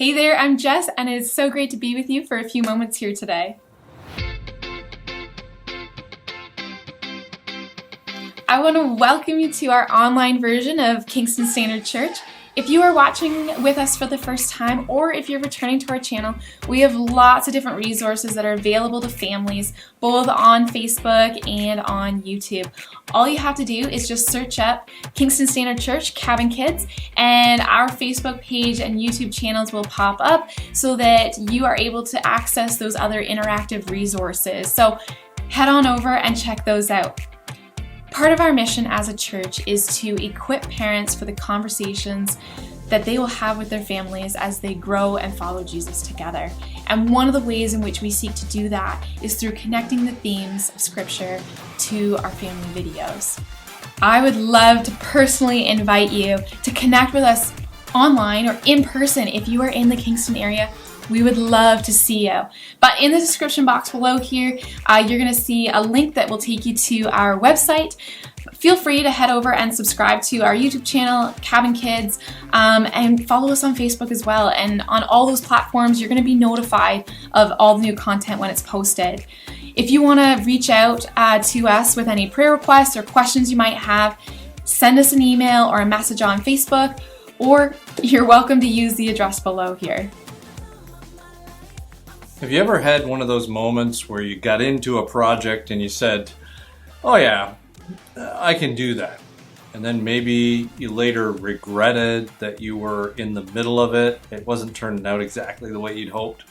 Hey there, I'm Jess, and it's so great to be with you for a few moments here today. I want to welcome you to our online version of Kingston Standard Church. If you are watching with us for the first time, or if you're returning to our channel, we have lots of different resources that are available to families, both on Facebook and on YouTube. All you have to do is just search up Kingston Standard Church Cabin Kids, and our Facebook page and YouTube channels will pop up so that you are able to access those other interactive resources. So head on over and check those out. Part of our mission as a church is to equip parents for the conversations that they will have with their families as they grow and follow Jesus together. And one of the ways in which we seek to do that is through connecting the themes of Scripture to our family videos. I would love to personally invite you to connect with us online or in person if you are in the Kingston area. We would love to see you. But in the description box below here, you're going to see a link that will take you to our website. Feel free to head over and subscribe to our YouTube channel, Cabin Kids, and follow us on Facebook as well. And on all those platforms, you're going to be notified of all the new content when it's posted. If you want to reach out to us with any prayer requests or questions you might have, send us an email or a message on Facebook, or you're welcome to use the address below here. Have you ever had one of those moments where you got into a project and you said, oh yeah, I can do that. And then maybe you later regretted that you were in the middle of it. It wasn't turning out exactly the way you'd hoped.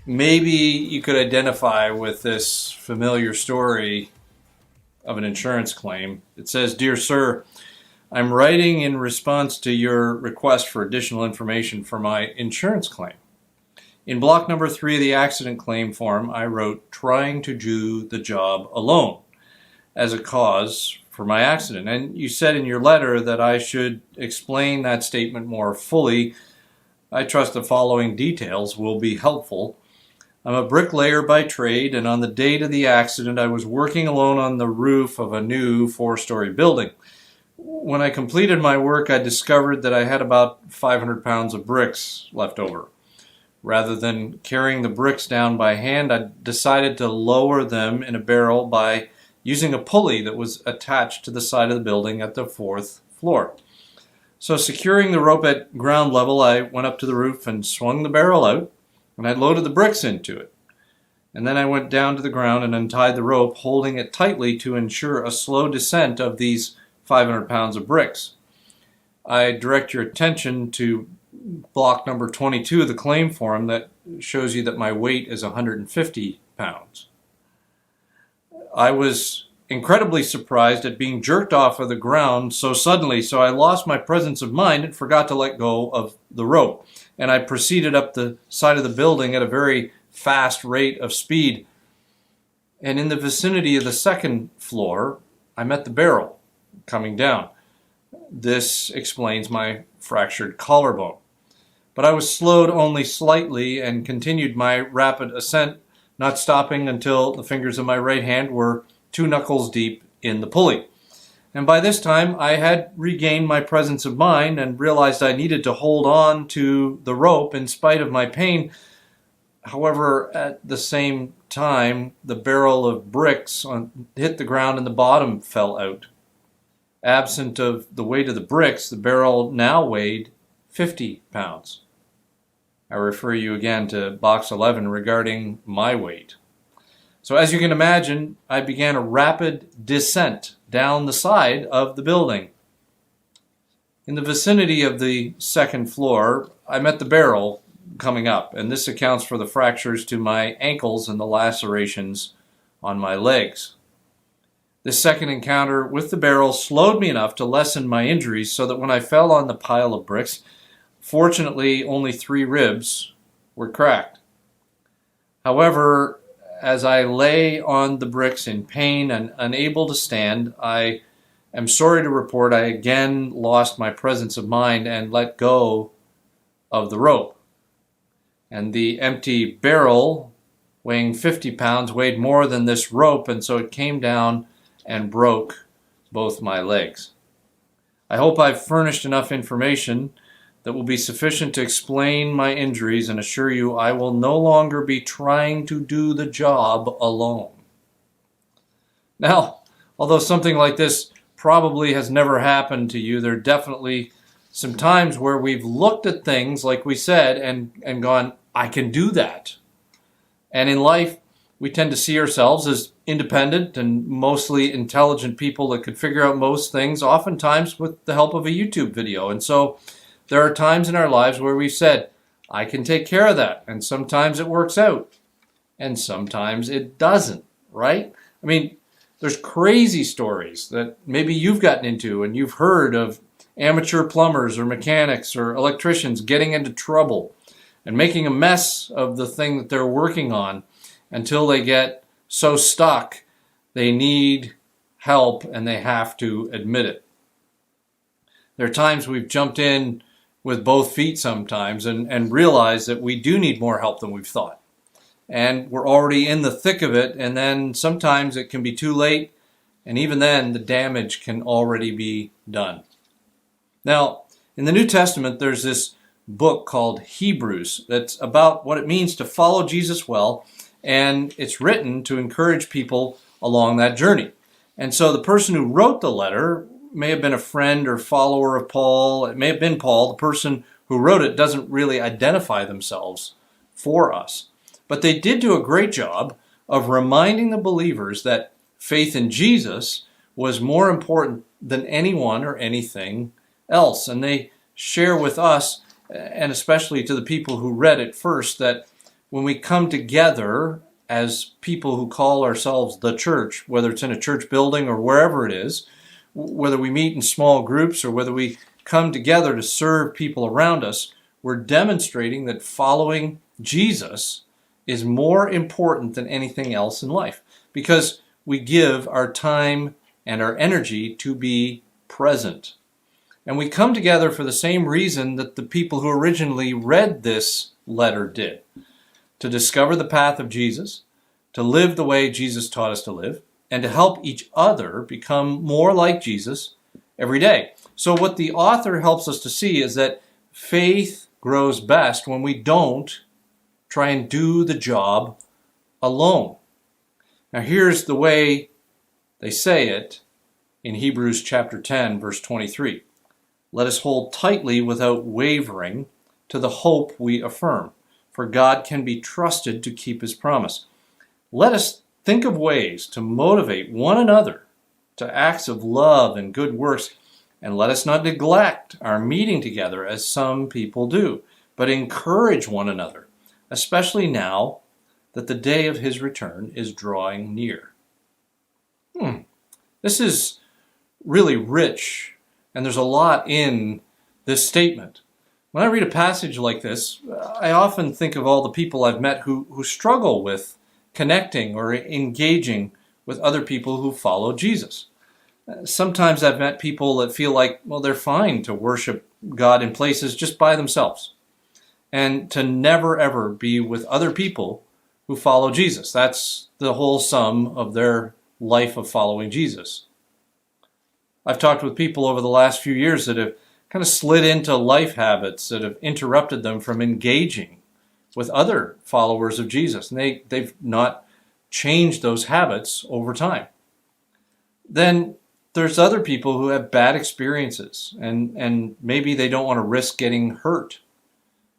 Maybe you could identify with this familiar story of an insurance claim. It says, "Dear Sir, I'm writing in response to your request for additional information for my insurance claim. In block number 3 of the accident claim form, I wrote, trying to do the job alone as a cause for my accident. And you said in your letter that I should explain that statement more fully. I trust the following details will be helpful. I'm a bricklayer by trade, and on the date of the accident, I was working alone on the roof of a new 4-story building. When I completed my work, I discovered that I had about 500 pounds of bricks left over. Rather than carrying the bricks down by hand, I decided to lower them in a barrel by using a pulley that was attached to the side of the building at the 4th floor. So securing the rope at ground level, I went up to the roof and swung the barrel out, and I loaded the bricks into it. And then I went down to the ground and untied the rope, holding it tightly to ensure a slow descent of these 500 pounds of bricks. I direct your attention to block number 22 of the claim form that shows you that my weight is 150 pounds. I was incredibly surprised at being jerked off of the ground so suddenly, so I lost my presence of mind and forgot to let go of the rope. And I proceeded up the side of the building at a very fast rate of speed. And in the vicinity of the 2nd floor, I met the barrel coming down. This explains my fractured collarbone. But I was slowed only slightly and continued my rapid ascent, not stopping until the fingers of my right hand were 2 knuckles deep in the pulley. And by this time, I had regained my presence of mind and realized I needed to hold on to the rope in spite of my pain. However, at the same time, the barrel of bricks hit the ground and the bottom fell out. Absent of the weight of the bricks, the barrel now weighed 50 pounds. I refer you again to box 11 regarding my weight. So as you can imagine, I began a rapid descent down the side of the building. In the vicinity of the 2nd floor, I met the barrel coming up, and this accounts for the fractures to my ankles and the lacerations on my legs. This second encounter with the barrel slowed me enough to lessen my injuries so that when I fell on the pile of bricks, fortunately only 3 ribs were cracked. However, as I lay on the bricks in pain and unable to stand, I am sorry to report I again lost my presence of mind and let go of the rope. And the empty barrel, weighing 50 pounds, weighed more than this rope, and so it came down and broke both my legs. I hope I've furnished enough information that will be sufficient to explain my injuries and assure you I will no longer be trying to do the job alone. Now, although something like this probably has never happened to you, there are definitely some times where we've looked at things, like we said, and gone, I can do that. And in life, we tend to see ourselves as independent and mostly intelligent people that could figure out most things, oftentimes with the help of a YouTube video. And so there are times in our lives where we've said, I can take care of that. And sometimes it works out. And sometimes it doesn't, right? I mean, there's crazy stories that maybe you've gotten into and you've heard of amateur plumbers or mechanics or electricians getting into trouble and making a mess of the thing that they're working on until they get so stuck they need help and they have to admit it. There are times we've jumped in with both feet sometimes and realized that we do need more help than we've thought. And we're already in the thick of it, and then sometimes it can be too late, and even then the damage can already be done. Now, in the New Testament, there's this book called Hebrews that's about what it means to follow Jesus well, and it's written to encourage people along that journey. And so the person who wrote the letter may have been a friend or follower of Paul. It may have been Paul. The person who wrote it doesn't really identify themselves for us. But they did do a great job of reminding the believers that faith in Jesus was more important than anyone or anything else. And they share with us, and especially to the people who read it first, that when we come together as people who call ourselves the church, whether it's in a church building or wherever it is, whether we meet in small groups or whether we come together to serve people around us, we're demonstrating that following Jesus is more important than anything else in life, because we give our time and our energy to be present. And we come together for the same reason that the people who originally read this letter did: to discover the path of Jesus, to live the way Jesus taught us to live, and to help each other become more like Jesus every day. So what the author helps us to see is that faith grows best when we don't try and do the job alone. Now here's the way they say it in Hebrews chapter 10, verse 23. Let us hold tightly without wavering to the hope we affirm, for God can be trusted to keep his promise. Let us think of ways to motivate one another to acts of love and good works, and let us not neglect our meeting together as some people do, but encourage one another, especially now that the day of his return is drawing near. This is really rich, and there's a lot in this statement. When I read a passage like this, I often think of all the people I've met who struggle with connecting or engaging with other people who follow Jesus. Sometimes I've met people that feel like, well, they're fine to worship God in places just by themselves, and to never ever be with other people who follow Jesus. That's the whole sum of their life of following Jesus. I've talked with people over the last few years that have kind of slid into life habits that have interrupted them from engaging with other followers of Jesus. And they've not changed those habits over time. Then there's other people who have bad experiences, and maybe they don't want to risk getting hurt.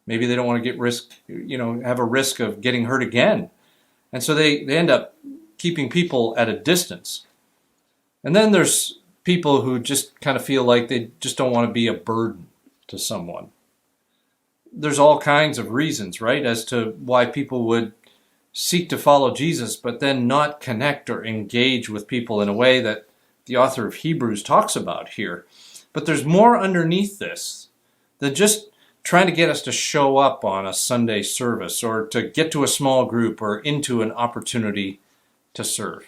Maybe they don't want to have a risk of getting hurt again. And so they end up keeping people at a distance. And then there's people who just kind of feel like they just don't want to be a burden to someone. There's all kinds of reasons, right, as to why people would seek to follow Jesus, but then not connect or engage with people in a way that the author of Hebrews talks about here. But there's more underneath this than just trying to get us to show up on a Sunday service or to get to a small group or into an opportunity to serve.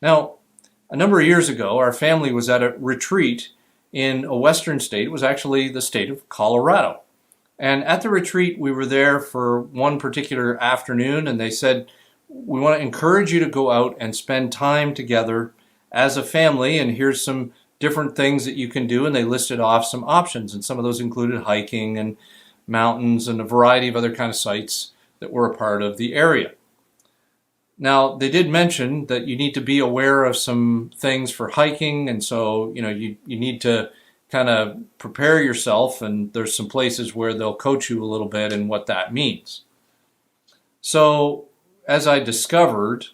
Now, a number of years ago, our family was at a retreat in a western state. It was actually the state of Colorado. And at the retreat, we were there for one particular afternoon, and they said, we want to encourage you to go out and spend time together as a family, and here's some different things that you can do, and they listed off some options, and some of those included hiking and mountains and a variety of other kind of sites that were a part of the area. Now, they did mention that you need to be aware of some things for hiking, and so you need to kind of prepare yourself, and there's some places where they'll coach you a little bit in what that means. So, as I discovered,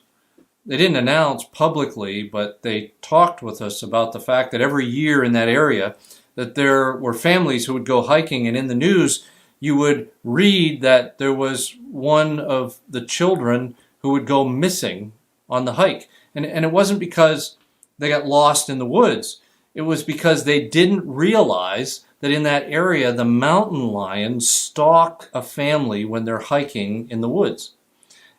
they didn't announce publicly, but they talked with us about the fact that every year in that area that there were families who would go hiking, and in the news you would read that there was one of the children who would go missing on the hike. And it wasn't because they got lost in the woods. It was because they didn't realize that in that area the mountain lions stalk a family when they're hiking in the woods.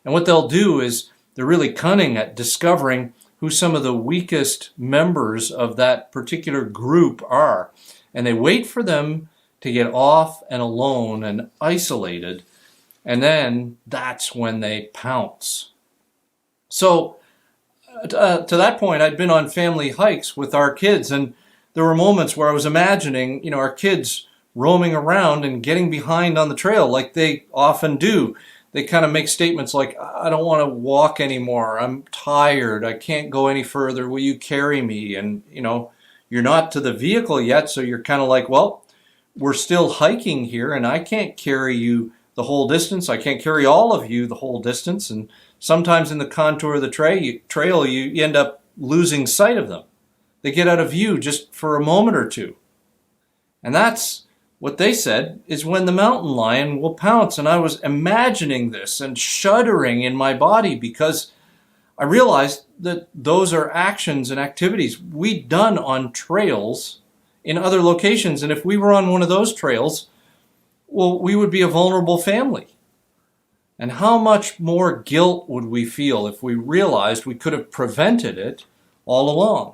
And what they'll do is they're really cunning at discovering who some of the weakest members of that particular group are. And they wait for them to get off and alone and isolated, and then that's when they pounce. So to that point, I'd been on family hikes with our kids, and there were moments where I was imagining, our kids roaming around and getting behind on the trail like they often do. They kind of make statements like, I don't want to walk anymore. I'm tired. I can't go any further. Will you carry me? And, you're not to the vehicle yet, so you're kind of like, well, we're still hiking here, and I can't carry you the whole distance. I can't carry all of you the whole distance. And sometimes in the contour of the trail, you end up losing sight of them. They get out of view just for a moment or two. And that's what they said is when the mountain lion will pounce. And I was imagining this and shuddering in my body because I realized that those are actions and activities we'd done on trails in other locations. And if we were on one of those trails, well, we would be a vulnerable family. And how much more guilt would we feel if we realized we could have prevented it all along?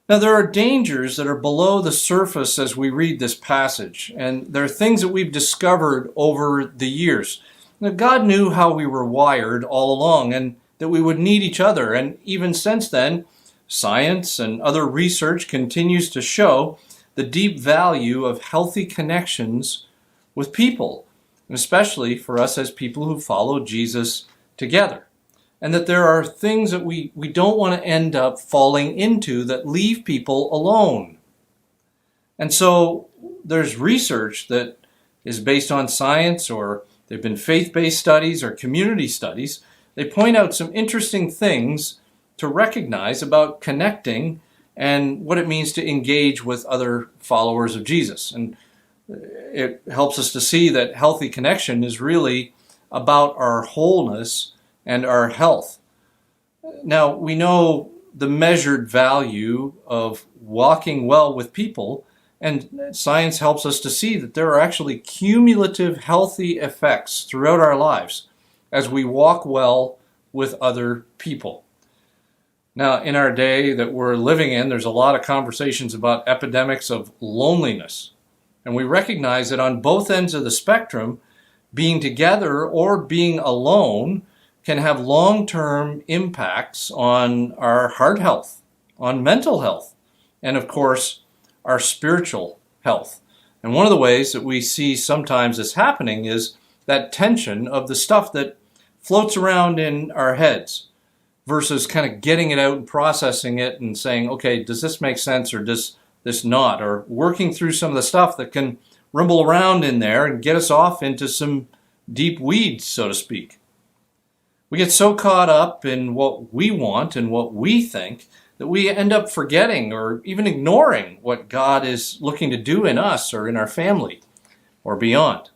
Now, there are dangers that are below the surface as we read this passage, and there are things that we've discovered over the years. Now, God knew how we were wired all along and that we would need each other, and even since then, science and other research continues to show the deep value of healthy connections with people, and especially for us as people who follow Jesus together. And that there are things that we don't want to end up falling into that leave people alone. And so there's research that is based on science, or they've been faith-based studies or community studies. They point out some interesting things to recognize about connecting and what it means to engage with other followers of Jesus. And it helps us to see that healthy connection is really about our wholeness and our health. Now, we know the measured value of walking well with people, and science helps us to see that there are actually cumulative healthy effects throughout our lives as we walk well with other people. Now, in our day that we're living in, there's a lot of conversations about epidemics of loneliness. And we recognize that on both ends of the spectrum, being together or being alone can have long-term impacts on our heart health, on mental health, and of course, our spiritual health. And one of the ways that we see sometimes this happening is that tension of the stuff that floats around in our heads versus kind of getting it out and processing it and saying, okay, does this make sense or does this not? Or working through some of the stuff that can rumble around in there and get us off into some deep weeds, so to speak. We get so caught up in what we want and what we think that we end up forgetting or even ignoring what God is looking to do in us or in our family or beyond.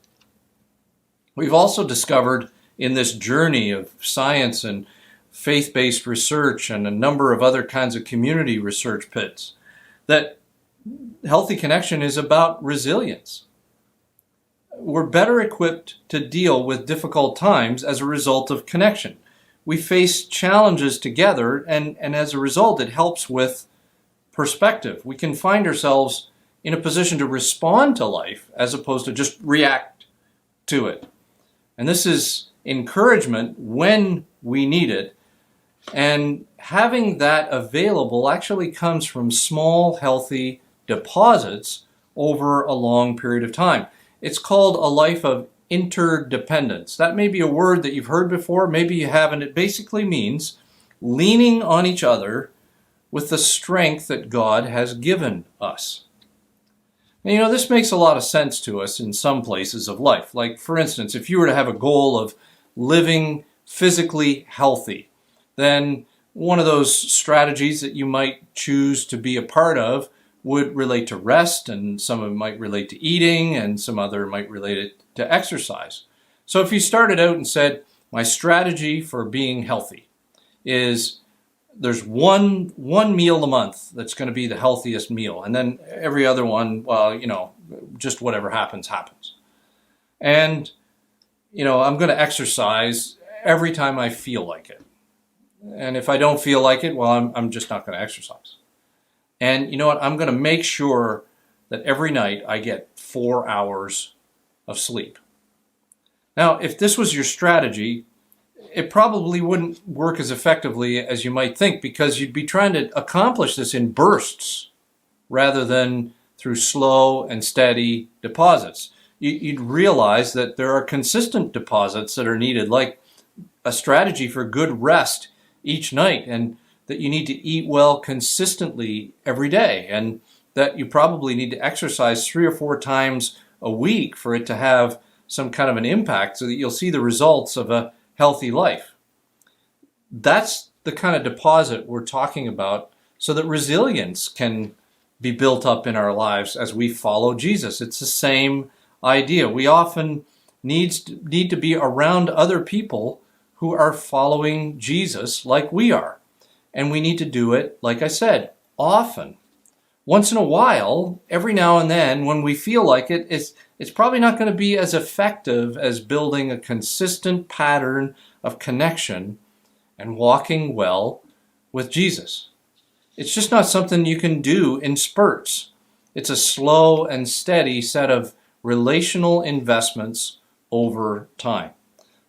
We've also discovered in this journey of science and faith-based research and a number of other kinds of community research pits that healthy connection is about resilience. We're better equipped to deal with difficult times as a result of connection. We face challenges together, and as a result, it helps with perspective. We can find ourselves in a position to respond to life as opposed to just react to it. And this is encouragement when we need it, And having that available actually comes from small, healthy deposits over a long period of time. It's called a life of interdependence. That may be a word that you've heard before, maybe you haven't. It basically means leaning on each other with the strength that God has given us. And this makes a lot of sense to us in some places of life. Like, for instance, if you were to have a goal of living physically healthy, then one of those strategies that you might choose to be a part of would relate to rest, and some of it might relate to eating, and some other might relate it to exercise. So if you started out and said, my strategy for being healthy is there's one meal a month that's going to be the healthiest meal, and then every other one, just whatever happens. And, I'm going to exercise every time I feel like it. And if I don't feel like it, well, I'm just not going to exercise. And you know what? I'm going to make sure that every night I get 4 hours of sleep. Now, if this was your strategy, it probably wouldn't work as effectively as you might think, because you'd be trying to accomplish this in bursts rather than through slow and steady deposits. You'd realize that there are consistent deposits that are needed, like a strategy for good rest each night, and that you need to eat well consistently every day, and that you probably need to exercise 3 or 4 times a week for it to have some kind of an impact so that you'll see the results of a healthy life. That's the kind of deposit we're talking about, so that resilience can be built up in our lives as we follow Jesus. It's the same idea. We often need to be around other people who are following Jesus like we are. And we need to do it, like I said, often. Once in a while, every now and then, when we feel like it, it's probably not going to be as effective as building a consistent pattern of connection and walking well with Jesus. It's just not something you can do in spurts. It's a slow and steady set of relational investments over time,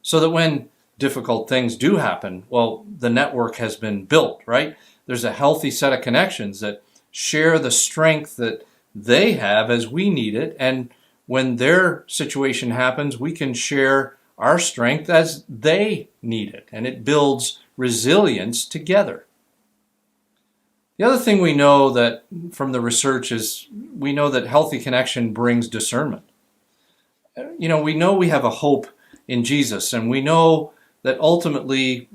so that when difficult things do happen, well, the network has been built, right? There's a healthy set of connections that share the strength that they have as we need it, and when their situation happens, we can share our strength as they need it, and it builds resilience together. The other thing we know that from the research is we know that healthy connection brings discernment. We know we have a hope in Jesus, and we know that ultimately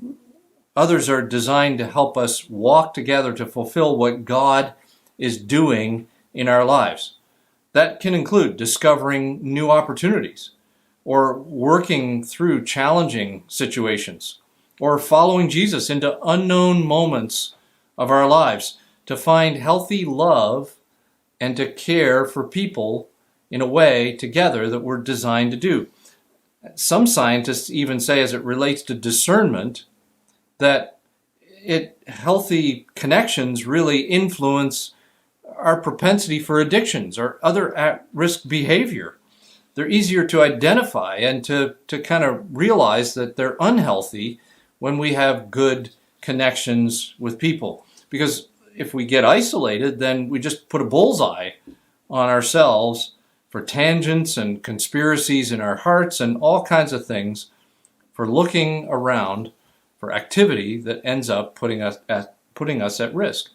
others are designed to help us walk together to fulfill what God is doing in our lives. That can include discovering new opportunities, or working through challenging situations, or following Jesus into unknown moments of our lives to find healthy love and to care for people in a way together that we're designed to do. Some scientists even say, as it relates to discernment, that healthy connections really influence our propensity for addictions or other at-risk behavior. They're easier to identify and to kind of realize that they're unhealthy when we have good connections with people. Because if we get isolated, then we just put a bullseye on ourselves for tangents and conspiracies in our hearts and all kinds of things, for looking around for activity that ends up putting us at risk.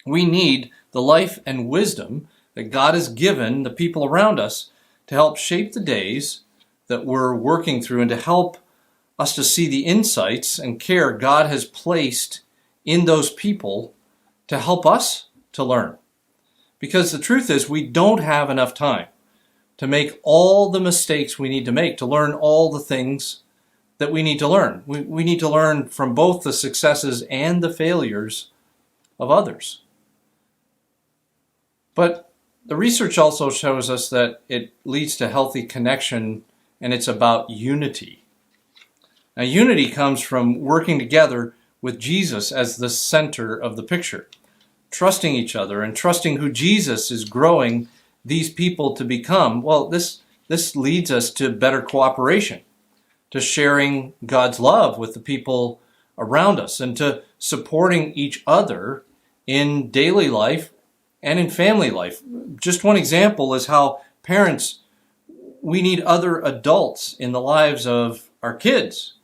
We need the life and wisdom that God has given the people around us to help shape the days that we're working through, and to help us to see the insights and care God has placed in those people to help us to learn. Because the truth is, we don't have enough time to make all the mistakes we need to make, to learn all the things that we need to learn. We need to learn from both the successes and the failures of others. But the research also shows us that it leads to healthy connection, and it's about unity. Now, unity comes from working together with Jesus as the center of the picture, trusting each other and trusting who Jesus is growing these people to become. Well, this leads us to better cooperation, to sharing God's love with the people around us and to supporting each other in daily life and in family life. Just one example is how parents, we need other adults in the lives of our kids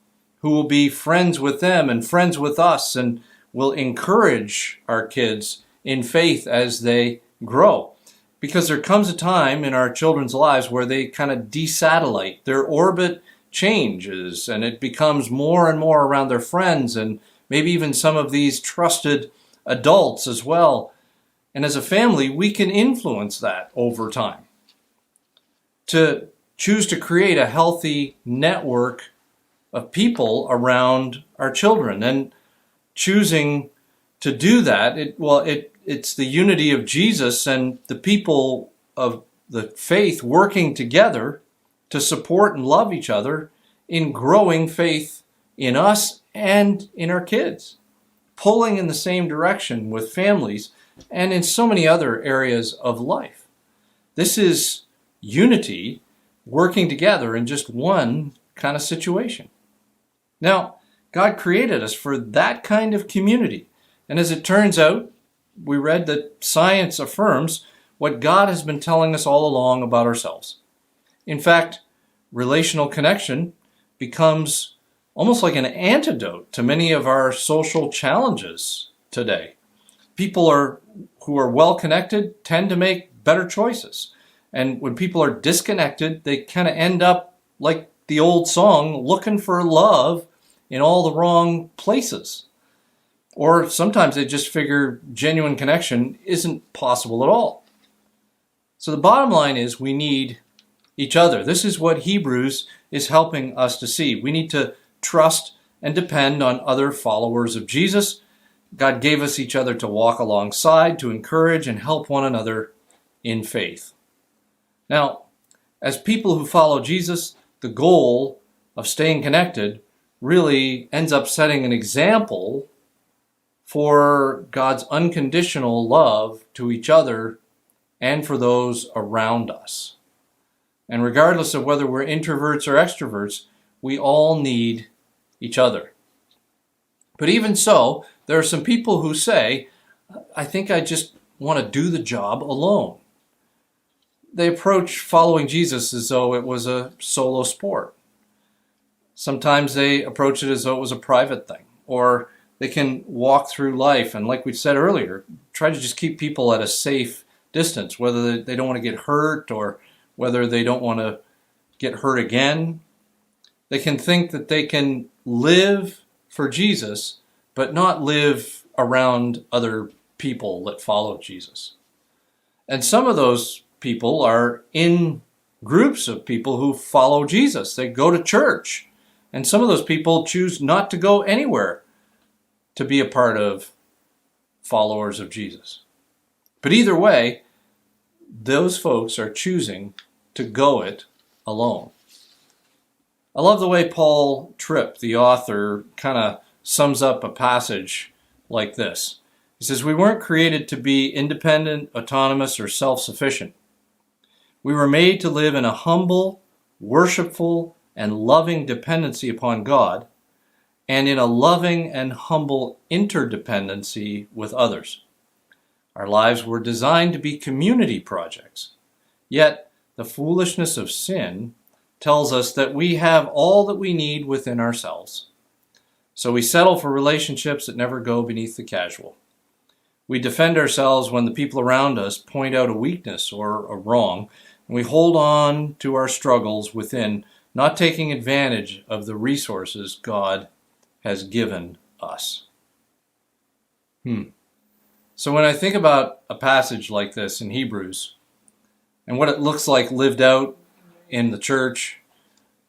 who will be friends with them and friends with us and will encourage our kids in faith as they grow. Because there comes a time in our children's lives where they kind of desatellite. Their orbit changes and it becomes more and more around their friends and maybe even some of these trusted adults as well. And as a family, we can influence that over time. To choose to create a healthy network of people around our children. And choosing to do that, it's the unity of Jesus and the people of the faith working together to support and love each other in growing faith in us and in our kids, pulling in the same direction with families and in so many other areas of life. This is unity working together in just one kind of situation. Now, God created us for that kind of community. And as it turns out, we read that science affirms what God has been telling us all along about ourselves. In fact, relational connection becomes almost like an antidote to many of our social challenges today. People who are well connected tend to make better choices. And when people are disconnected, they kind of end up like the old song, looking for love in all the wrong places. Or sometimes they just figure genuine connection isn't possible at all. So the bottom line is we need each other. This is what Hebrews is helping us to see. We need to trust and depend on other followers of Jesus. God gave us each other to walk alongside, to encourage and help one another in faith. Now, as people who follow Jesus, the goal of staying connected really ends up setting an example for God's unconditional love to each other and for those around us. And regardless of whether we're introverts or extroverts, we all need each other. But even so, there are some people who say, I think I just want to do the job alone. They approach following Jesus as though it was a solo sport. Sometimes they approach it as though it was a private thing, or they can walk through life and, like we said earlier, try to just keep people at a safe distance, whether they don't want to get hurt or whether they don't want to get hurt again. They can think that they can live for Jesus, but not live around other people that follow Jesus. And some of those people are in groups of people who follow Jesus. They go to church. And some of those people choose not to go anywhere to be a part of followers of Jesus. But either way, those folks are choosing to go it alone. I love the way Paul Tripp, the author, kind of sums up a passage like this. He says, we weren't created to be independent, autonomous, or self-sufficient. We were made to live in a humble, worshipful, and loving dependency upon God, and in a loving and humble interdependency with others. Our lives were designed to be community projects. Yet, the foolishness of sin tells us that we have all that we need within ourselves. So we settle for relationships that never go beneath the casual. We defend ourselves when the people around us point out a weakness or a wrong, and we hold on to our struggles within, not taking advantage of the resources God has given us. So when I think about a passage like this in Hebrews, and what it looks like lived out in the church,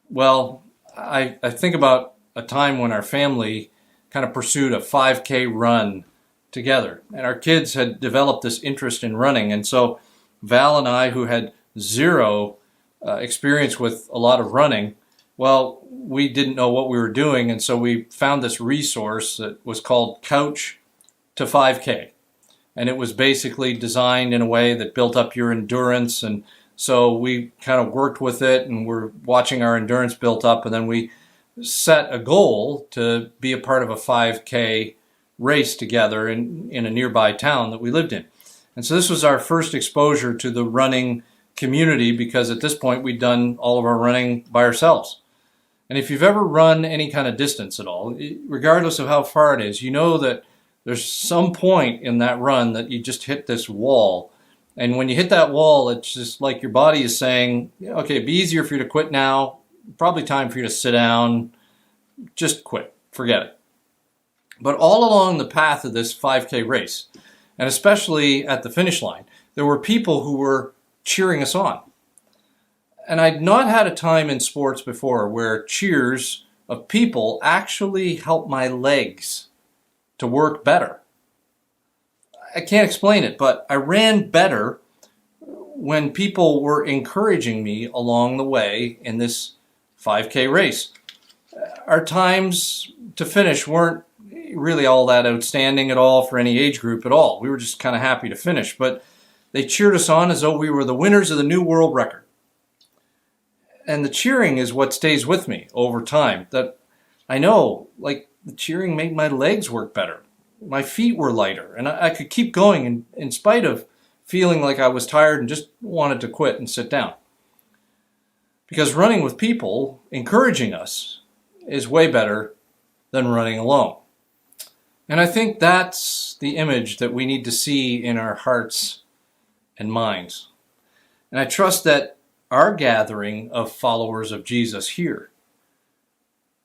well, I think about a time when our family kind of pursued a 5K run together. And our kids had developed this interest in running. And so Val and I, who had zero experience with a lot of running, well, we didn't know what we were doing. And so we found this resource that was called Couch to 5K. And it was basically designed in a way that built up your endurance. And so we kind of worked with it and we're watching our endurance built up. And then we set a goal to be a part of a 5K race together in a nearby town that we lived in. And so this was our first exposure to the running community, because at this point we'd done all of our running by ourselves. And if you've ever run any kind of distance at all, regardless of how far it is, you know that there's some point in that run that you just hit this wall. And when you hit that wall, it's just like your body is saying, okay, it'd be easier for you to quit now. Probably time for you to sit down. Just quit. Forget it. But all along the path of this 5K race, and especially at the finish line, there were people who were cheering us on. And I'd not had a time in sports before where cheers of people actually helped my legs to work better. I can't explain it, but I ran better when people were encouraging me along the way in this 5K race. Our times to finish weren't really all that outstanding at all for any age group at all. We were just kind of happy to finish, but they cheered us on as though we were the winners of the new world record. And the cheering is what stays with me over time. That I know, like, the cheering made my legs work better. My feet were lighter, and I could keep going in spite of feeling like I was tired and just wanted to quit and sit down. Because running with people encouraging us is way better than running alone. And I think that's the image that we need to see in our hearts and minds. And I trust that our gathering of followers of Jesus here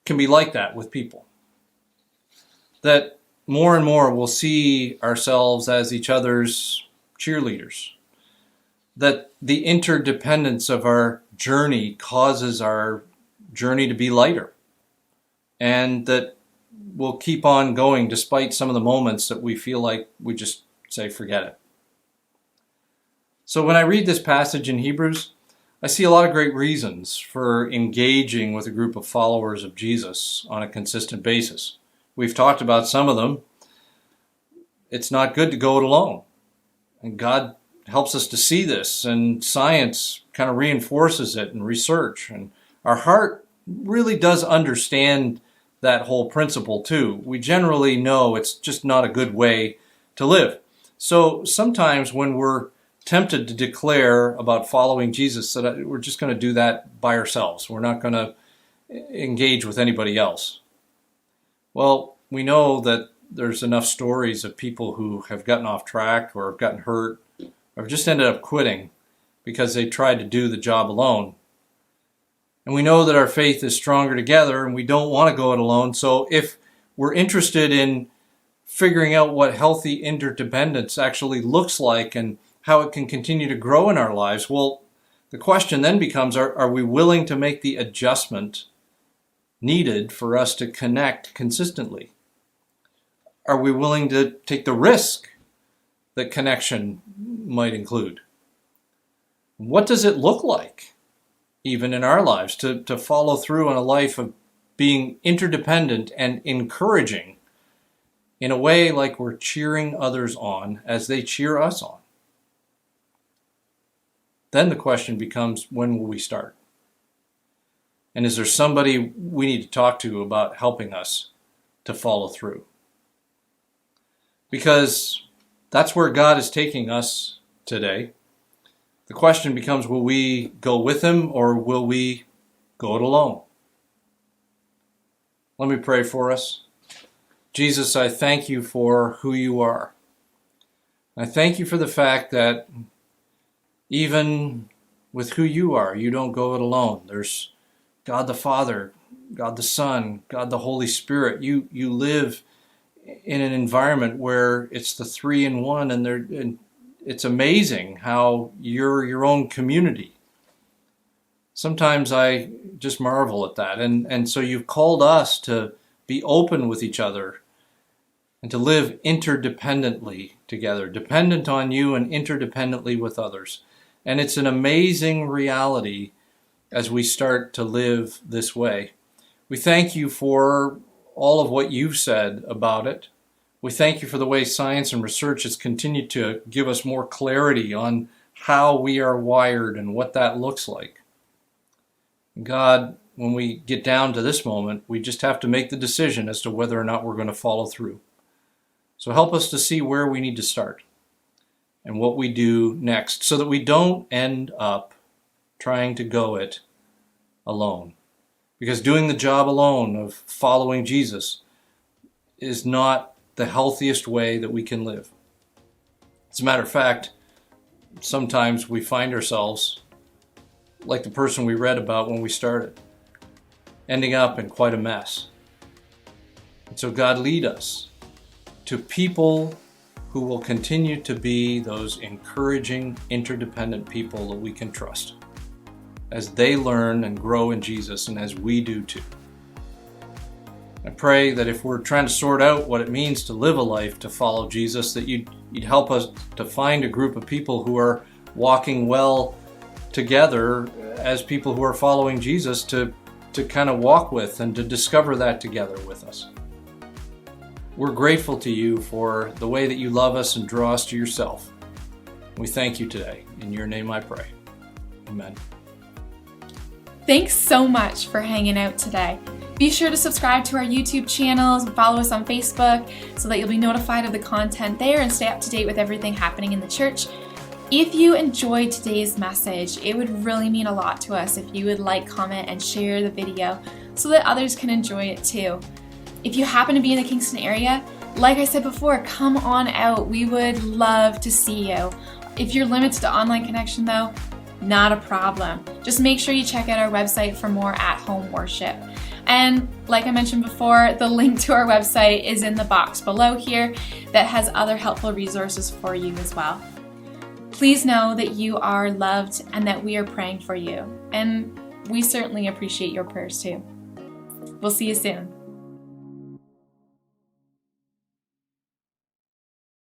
can be like that with people. That more and more we'll see ourselves as each other's cheerleaders. That the interdependence of our journey causes our journey to be lighter. And that we'll keep on going despite some of the moments that we feel like we just say, forget it. So when I read this passage in Hebrews, I see a lot of great reasons for engaging with a group of followers of Jesus on a consistent basis. We've talked about some of them. It's not good to go it alone. And God helps us to see this, and science kind of reinforces it, and research. And our heart really does understand that whole principle too. We generally know it's just not a good way to live. So sometimes when we're tempted to declare about following Jesus that we're just going to do that by ourselves, we're not going to engage with anybody else. Well, we know that there's enough stories of people who have gotten off track or have gotten hurt or just ended up quitting because they tried to do the job alone. And we know that our faith is stronger together, and we don't want to go it alone. So if we're interested in figuring out what healthy interdependence actually looks like and how it can continue to grow in our lives, well, the question then becomes, are we willing to make the adjustment needed for us to connect consistently? Are we willing to take the risk that connection might include? What does it look like, even in our lives, to follow through on a life of being interdependent and encouraging in a way like we're cheering others on as they cheer us on? Then the question becomes, when will we start? And is there somebody we need to talk to about helping us to follow through? Because that's where God is taking us today. The question becomes, will we go with him or will we go it alone? Let me pray for us. Jesus, I thank you for who you are. I thank you for the fact that even with who you are, you don't go it alone. There's God the Father, God the Son, God the Holy Spirit. You live in an environment where it's the three in one, and it's amazing how you're your own community. Sometimes I just marvel at that. And so you've called us to be open with each other and to live interdependently together, dependent on you and interdependently with others. And it's an amazing reality as we start to live this way. We thank you for all of what you've said about it. We thank you for the way science and research has continued to give us more clarity on how we are wired and what that looks like. God, when we get down to this moment, we just have to make the decision as to whether or not we're going to follow through. So help us to see where we need to start and what we do next so that we don't end up trying to go it alone. Because doing the job alone of following Jesus is not the healthiest way that we can live. As a matter of fact, sometimes we find ourselves like the person we read about when we started, ending up in quite a mess. And so God, lead us to people who will continue to be those encouraging, interdependent people that we can trust as they learn and grow in Jesus and as we do too. I pray that if we're trying to sort out what it means to live a life to follow Jesus, that you'd help us to find a group of people who are walking well together as people who are following Jesus to kind of walk with and to discover that together with us. We're grateful to you for the way that you love us and draw us to yourself. We thank you today. In your name I pray. Amen. Thanks so much for hanging out today. Be sure to subscribe to our YouTube channels and follow us on Facebook so that you'll be notified of the content there and stay up to date with everything happening in the church. If you enjoyed today's message, it would really mean a lot to us if you would like, comment, and share the video so that others can enjoy it too. If you happen to be in the Kingston area, like I said before, come on out. We would love to see you. If you're limited to online connection though, not a problem. Just make sure you check out our website for more at-home worship. And like I mentioned before, the link to our website is in the box below here that has other helpful resources for you as well. Please know that you are loved and that we are praying for you. And we certainly appreciate your prayers too. We'll see you soon.